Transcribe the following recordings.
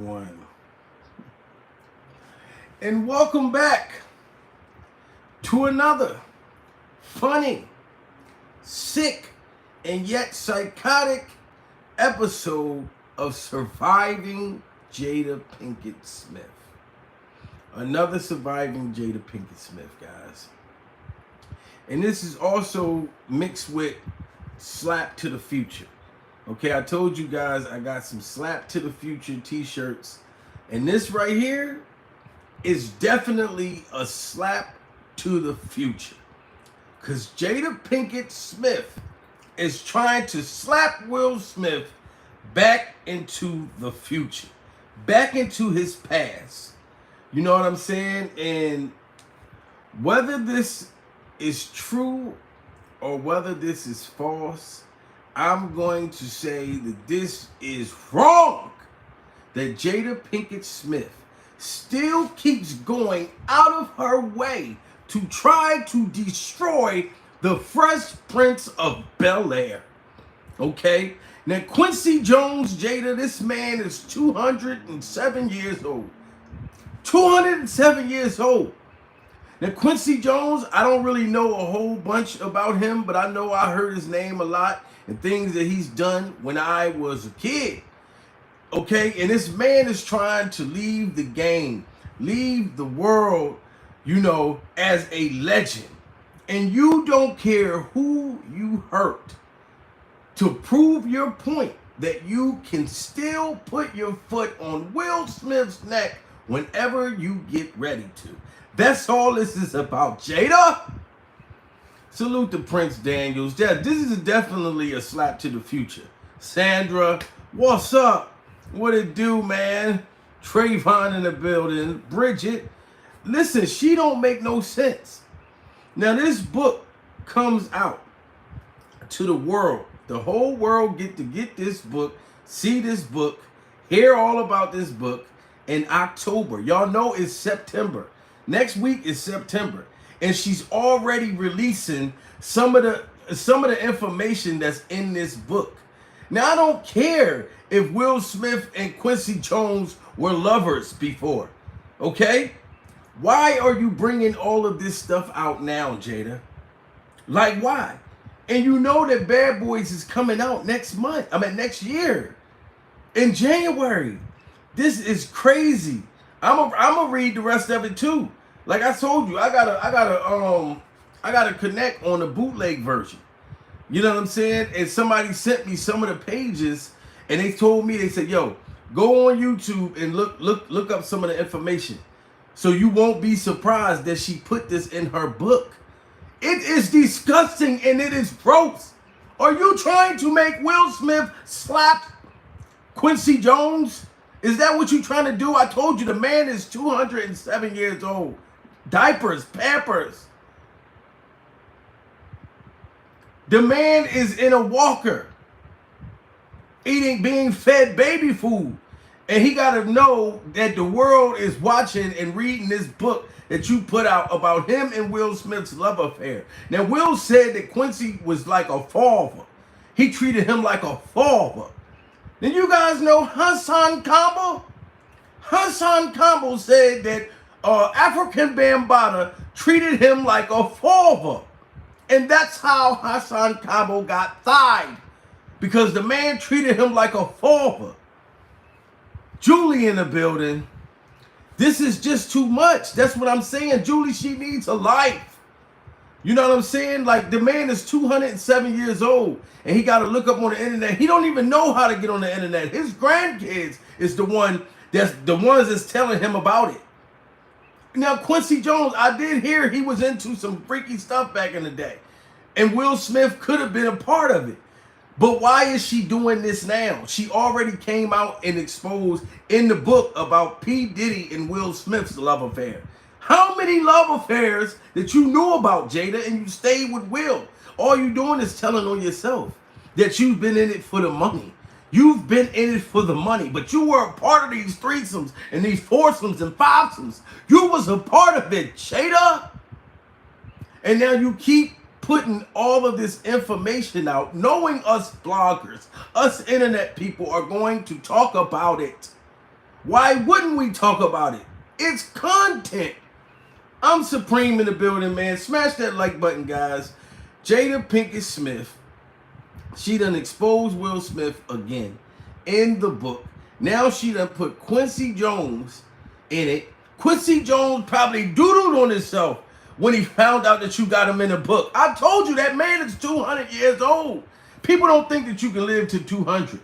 One. And welcome back to another funny, sick, and yet psychotic episode of Surviving Jada Pinkett Smith. Another surviving Jada Pinkett Smith, guys. And this is also mixed with Slap to the Future. Okay, I told you guys I got some Slap to the Future t-shirts. And this right here is definitely a slap to the future. Because Jada Pinkett Smith is trying to slap Will Smith back into the future. Back into his past. You know what I'm saying? And whether this is true or whether this is false, I'm going to say that this is wrong. That Jada Pinkett Smith still keeps going out of her way to try to destroy the Fresh Prince of Bel-Air. Okay? Now, Quincy Jones, Jada, this man is 207 years old. 207 years old. Now, Quincy Jones, I don't really know a whole bunch about him, but I know I heard his name a lot and things that he's done when I was a kid. Okay, and this man is trying to leave the game, leave the world, as a legend. And you don't care who you hurt to prove your point that you can still put your foot on Will Smith's neck whenever you get ready to. That's all this is about, Jada. Salute to Prince Daniels. Yeah, this is definitely a slap to the future. Sandra, what's up? What it do, man? Trayvon in the building. Bridget, listen, she don't make no sense. Now, this book comes out to the world. The whole world get to get this book, see this book, hear all about this book in October. Y'all know it's September. Next week is September. And she's already releasing some of the information that's in this book. Now, I don't care if Will Smith and Quincy Jones were lovers before, okay? Why are you bringing all of this stuff out now, Jada? Like, why? And you know that Bad Boys is coming out next year, in January. This is crazy. I'm gonna read the rest of it too. Like I told you, I gotta connect on the bootleg version. You know what I'm saying? And somebody sent me some of the pages, and they told me, they said, "Yo, go on YouTube and look up some of the information, so you won't be surprised that she put this in her book. It is disgusting and it is gross. Are you trying to make Will Smith slap Quincy Jones? Is that what you're trying to do? I told you the man is 207 years old. Diapers, Pampers. The man is in a walker, being fed baby food. And he got to know that the world is watching and reading this book that you put out about him and Will Smith's love affair. Now, Will said that Quincy was like a father. He treated him like a father. Then you guys know Hassan Campbell? Hassan Campbell said that African Bambaataa treated him like a father. And that's how Hassan Campbell got thied. Because the man treated him like a father. Julie in the building. This is just too much. That's what I'm saying. Julie, she needs a life. You know what I'm saying? Like, the man is 207 years old. And he got to look up on the internet. He don't even know how to get on the internet. His grandkids is the ones that's telling him about it. Now, Quincy Jones, I did hear he was into some freaky stuff back in the day. And Will Smith could have been a part of it. But why is she doing this now? She already came out and exposed in the book about P. Diddy and Will Smith's love affair. How many love affairs that you knew about, Jada, and you stayed with Will? All you doing is telling on yourself that you've been in it for the money. You've been in it for the money, but you were a part of these threesomes and these foursomes and fivesomes. You was a part of it, Jada. And now you keep putting all of this information out, knowing us bloggers, us internet people are going to talk about it. Why wouldn't we talk about it? It's content. I'm Supreme in the building, man. Smash that like button, guys. Jada Pinkett Smith, she done exposed Will Smith again in the book. Now she done put Quincy Jones in it. Quincy Jones probably doodled on himself when he found out that you got him in the book. I told you that man is 200 years old. People don't think that you can live to 200.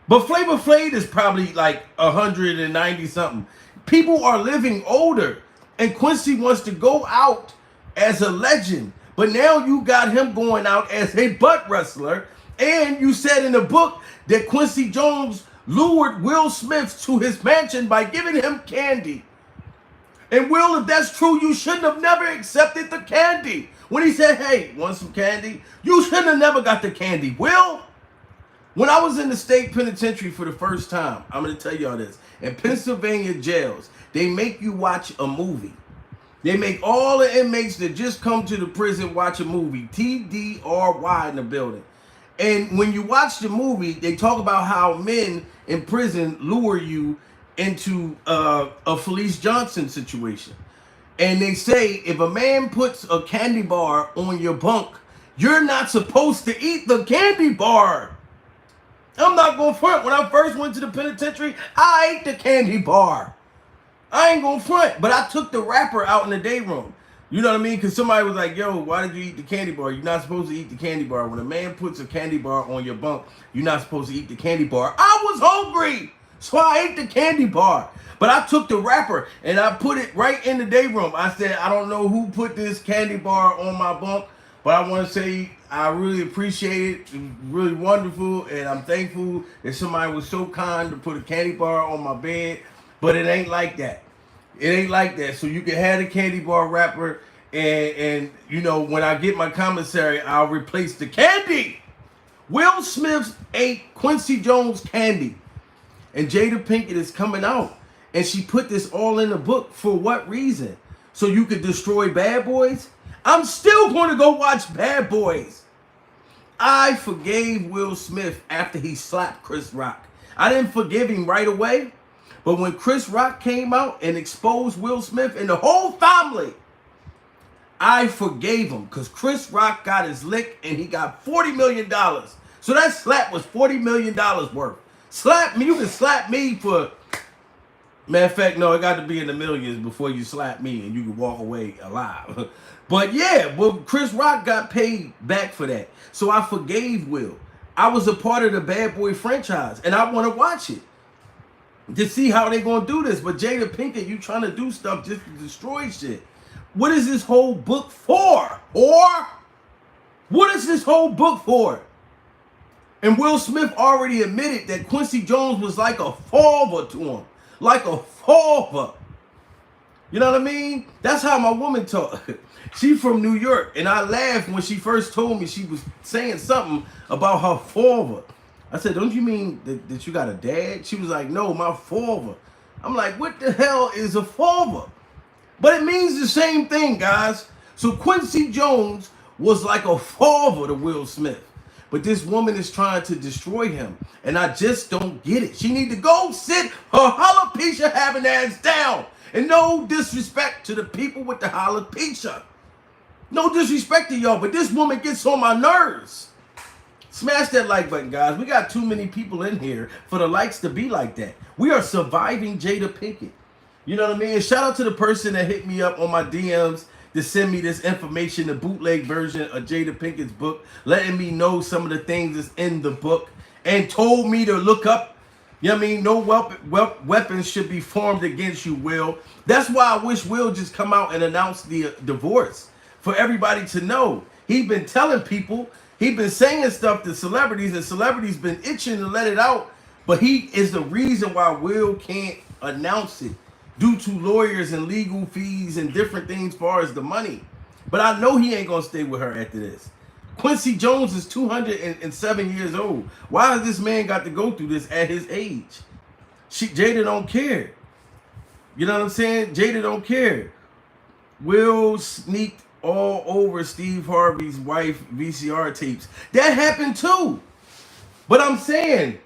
But Flavor Flav is probably like 190 something. People are living older. And Quincy wants to go out as a legend. But now you got him going out as a butt wrestler. And you said in the book that Quincy Jones lured Will Smith to his mansion by giving him candy. And Will, if that's true, you shouldn't have never accepted the candy. When he said, hey, want some candy? You shouldn't have never got the candy. Will, when I was in the state penitentiary for the first time, I'm going to tell y'all this. In Pennsylvania jails, they make you watch a movie. They make all the inmates that just come to the prison watch a movie. TDRY in the building. And when you watch the movie, they talk about how men in prison lure you into a Felice Johnson situation. And they say if a man puts a candy bar on your bunk, you're not supposed to eat the candy bar. I'm not going to front. When I first went to the penitentiary, I ate the candy bar. I ain't going to front. But I took the wrapper out in the day room. You know what I mean? Because somebody was like, yo, why did you eat the candy bar? You're not supposed to eat the candy bar. When a man puts a candy bar on your bunk, you're not supposed to eat the candy bar. I was hungry, so I ate the candy bar. But I took the wrapper and I put it right in the day room. I said, I don't know who put this candy bar on my bunk, but I want to say I really appreciate it. It was really wonderful, and I'm thankful that somebody was so kind to put a candy bar on my bed. But it ain't like that. It ain't like that. So you can have the candy bar wrapper, and you know, when I get my commissary, I'll replace the candy. Will Smith ate Quincy Jones candy, and Jada Pinkett is coming out, and she put this all in the book. For what reason? So you could destroy Bad Boys? I'm still going to go watch Bad Boys. I forgave Will Smith after he slapped Chris Rock. I didn't forgive him right away. But when Chris Rock came out and exposed Will Smith and the whole family, I forgave him because Chris Rock got his lick and he got $40 million. So that slap was $40 million worth. Slap me, you can slap me for, matter of fact, no, it got to be in the millions before you slap me and you can walk away alive. But yeah, well, Chris Rock got paid back for that. So I forgave Will. I was a part of the Bad Boy franchise and I want to watch it to see how they gonna do this. But Jada Pinkett, you trying to do stuff just to destroy shit. What is this whole book for? Or what is this whole book for? And Will Smith already admitted that Quincy Jones was like a father to him. Like a father. You know what I mean? That's how my woman talk. She from New York, and I laughed when she first told me she was saying something about her father. I said, don't you mean that you got a dad? She was like, no, my father. I'm like, what the hell is a father? But it means the same thing, guys. So Quincy Jones was like a father to Will Smith. But this woman is trying to destroy him. And I just don't get it. She need to go sit her alopecia having ass down. And no disrespect to the people with the alopecia. No disrespect to y'all, but this woman gets on my nerves. Smash that like button, guys. We got too many people in here for the likes to be like that. We are surviving Jada Pinkett. You know what I mean? And shout out to the person that hit me up on my DMs to send me this information, the bootleg version of Jada Pinkett's book, letting me know some of the things that's in the book, and told me to look up, you know what I mean, no weapons should be formed against you, Will. That's why I wish Will just come out and announce the divorce for everybody to know. He been telling people, he been saying stuff to celebrities, and celebrities been itching to let it out, but he is the reason why Will can't announce it due to lawyers and legal fees and different things as far as the money. But I know he ain't gonna stay with her after this. Quincy Jones is 207 years old. Why has this man got to go through this at his age? Jada don't care. You know what I'm saying? Jada don't care. Will sneaked all over Steve Harvey's wife VCR tapes. That happened too. But I'm saying,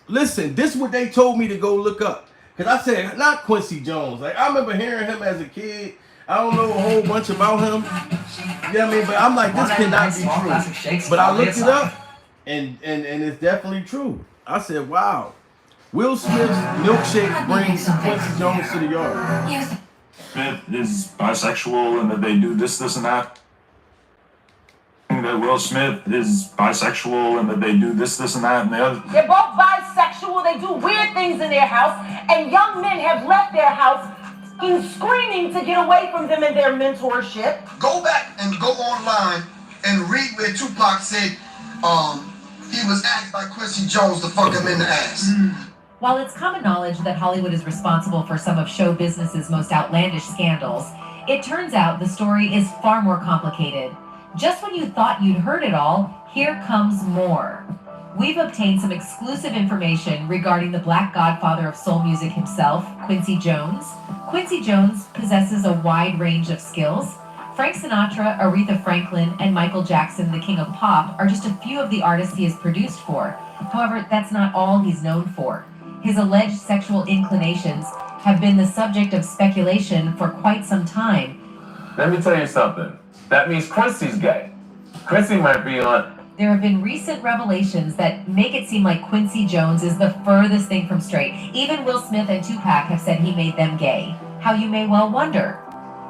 listen, this is what they told me to go look up. Because I said, not Quincy Jones. Like, I remember hearing him as a kid. I don't know a whole bunch about him. You know what I mean? But I'm like, this cannot be true. But I looked it up, and it's definitely true. I said, wow. Will Smith's milkshake brings Quincy Jones to the yard. Smith is bisexual and that they do this, and that. That Will Smith is bisexual and that they do this, and that, and the other. They're both bisexual. They do weird things in their house, and young men have left their house screaming to get away from them and their mentorship. Go back and go online and read where Tupac said he was asked by Quincy Jones to fuck him in the ass. While it's common knowledge that Hollywood is responsible for some of show business's most outlandish scandals, it turns out the story is far more complicated. Just when you thought you'd heard it all, here comes more. We've obtained some exclusive information regarding the Black Godfather of soul music himself, Quincy Jones. Quincy Jones possesses a wide range of skills. Frank Sinatra, Aretha Franklin, and Michael Jackson, the king of pop, are just a few of the artists he has produced for. However, that's not all he's known for. His alleged sexual inclinations have been the subject of speculation for quite some time. Let me tell you something. That means Quincy's gay. Quincy might be on. There have been recent revelations that make it seem like Quincy Jones is the furthest thing from straight. Even Will Smith and Tupac have said he made them gay. How you may well wonder.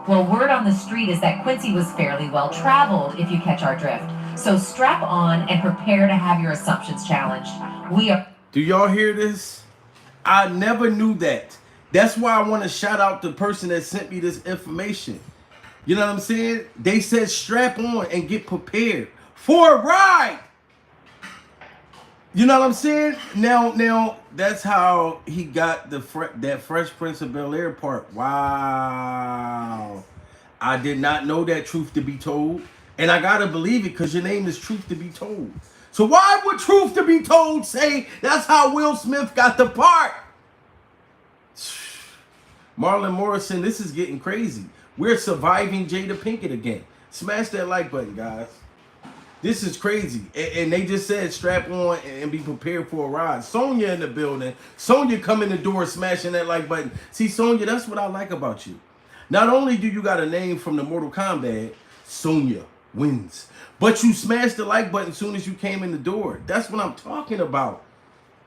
Well, word on the street is that Quincy was fairly well traveled, if you catch our drift. So strap on and prepare to have your assumptions challenged. Do y'all hear this? I never knew that. That's why I want to shout out the person that sent me this information. You know what I'm saying? They said strap on and get prepared for a ride. You know what I'm saying? Now that's how he got that Fresh Prince of Bel-Air part. Wow. I did not know that, truth to be told. And I got to believe it because your name is Truth to Be Told. So why would Truth to Be Told say that's how Will Smith got the part? Marlon Morrison, this is getting crazy. We're surviving Jada Pinkett again. Smash that like button, guys. This is crazy. And they just said strap on and be prepared for a ride. Sonya in the building. Sonya come in the door smashing that like button. See, Sonya, that's what I like about you. Not only do you got a name from the Mortal Kombat, Sonya wins, but you smashed the like button as soon as you came in the door. That's what I'm talking about.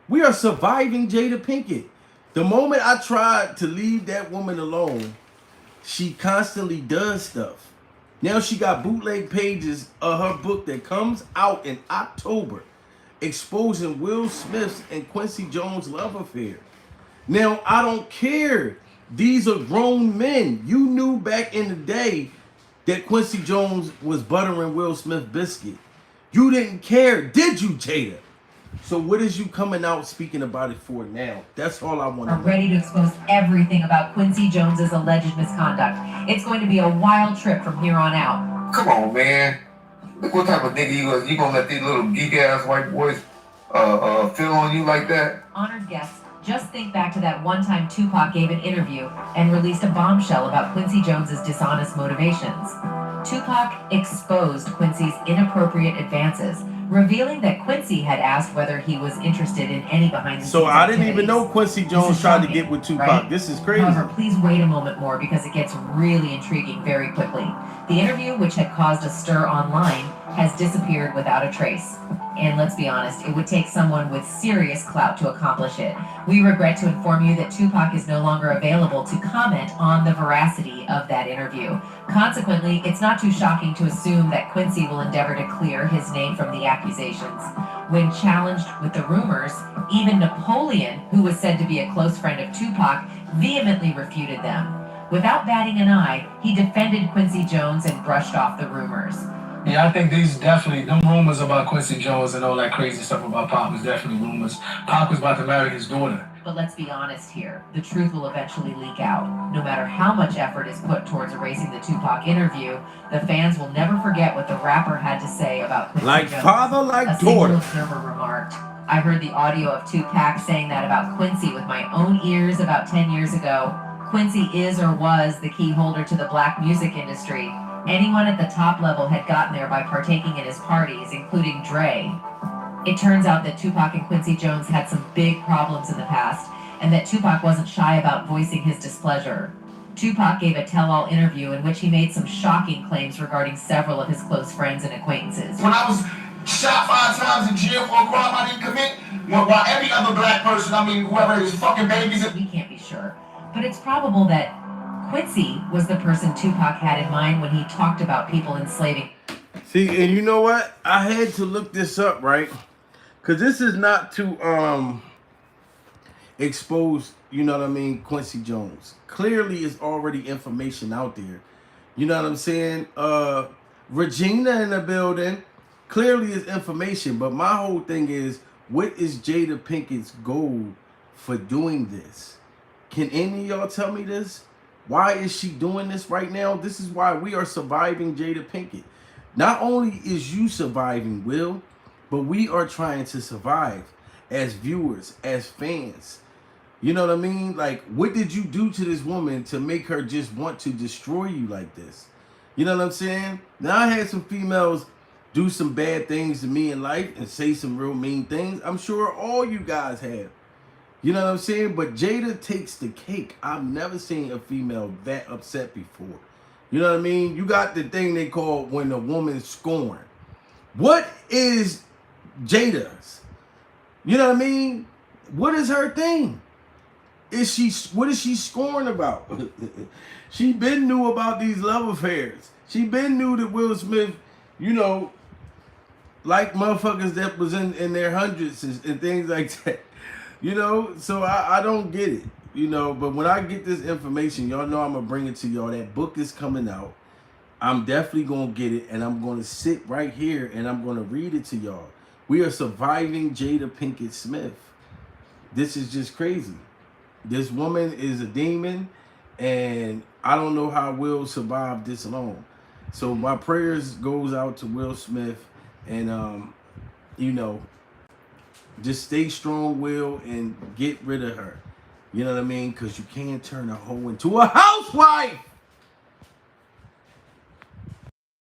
We are surviving Jada Pinkett. The moment I tried to leave that woman alone, she constantly does stuff. Now she got bootleg pages of her book that comes out in October, exposing Will Smith's and Quincy Jones' love affair. Now, I don't care. These are grown men. You knew back in the day that Quincy Jones was buttering Will Smith biscuit. You didn't care, did you, Jada? So what is you coming out speaking about it for now? That's all I want to know. Are ready to expose everything about Quincy Jones's alleged misconduct. It's going to be a wild trip from here on out. Come on, man. Look what type of nigga you is. You gonna let these little geek-ass white boys feel on you like that? Honored guests, just think back to that one time Tupac gave an interview and released a bombshell about Quincy Jones's dishonest motivations. Tupac exposed Quincy's inappropriate advances, revealing that Quincy had asked whether he was interested in any behind-the-scenes So I didn't even know Quincy Jones tried to get with Tupac. Right? This is crazy. However, please wait a moment more because it gets really intriguing very quickly. The interview, which had caused a stir online, has disappeared without a trace. And let's be honest, it would take someone with serious clout to accomplish it. We regret to inform you that Tupac is no longer available to comment on the veracity of that interview. Consequently, it's not too shocking to assume that Quincy will endeavor to clear his name from the accusations. When challenged with the rumors, even Napoleon, who was said to be a close friend of Tupac, vehemently refuted them. Without batting an eye, he defended Quincy Jones and brushed off the rumors. Yeah, I think these definitely, them rumors about Quincy Jones and all that crazy stuff about Pop was definitely rumors. Pop was about to marry his daughter. But let's be honest here, the truth will eventually leak out. No matter how much effort is put towards erasing the Tupac interview, the fans will never forget what the rapper had to say about Quincy like Jones. Father, like A daughter. single observer remarked, I heard the audio of Tupac saying that about Quincy with my own ears about 10 years ago. Quincy is or was the key holder to the black music industry. Anyone at the top level had gotten there by partaking in his parties, including Dre. It turns out that Tupac and Quincy Jones had some big problems in the past, and that Tupac wasn't shy about voicing his displeasure. Tupac gave a tell-all interview in which he made some shocking claims regarding several of his close friends and acquaintances. When I was shot 5 times in jail for a crime I didn't commit, while every other black person, I mean, whoever is fucking babies. We can't be sure, but it's probable that Quincy was the person Tupac had in mind when he talked about people enslaving. See, and you know what? I had to look this up, right? Because this is not to expose, you know what I mean, Quincy Jones. Clearly, it's already information out there. You know what I'm saying? Regina in the building. Clearly, it's information. But my whole thing is, what is Jada Pinkett's goal for doing this? Can any of y'all tell me this? Why is she doing this right now? This is why we are surviving Jada Pinkett. Not only is you surviving, Will, but we are trying to survive as viewers, as fans. You know what I mean? Like, what did you do to this woman to make her just want to destroy you like this? You know what I'm saying? Now, I had some females do some bad things to me in life and say some real mean things. I'm sure all you guys have. You know what I'm saying? But Jada takes the cake. I've never seen a female that upset before. You know what I mean? You got the thing they call when a woman's scorned. What is Jada's? You know what I mean? What is her thing? What is she scorned about? She been knew about these love affairs. She been knew that Will Smith, you know, like motherfuckers that was in their hundreds and things like that. You know, so I don't get it, you know, but when I get this information, y'all know I'm going to bring it to y'all. That book is coming out. I'm definitely going to get it, and I'm going to sit right here, and I'm going to read it to y'all. We are surviving Jada Pinkett Smith. This is just crazy. This woman is a demon, and I don't know how Will survive this long. So my prayers goes out to Will Smith, and, you know, just stay strong, Will, and get rid of her. You know what I mean? Because you can't turn a hoe into a housewife.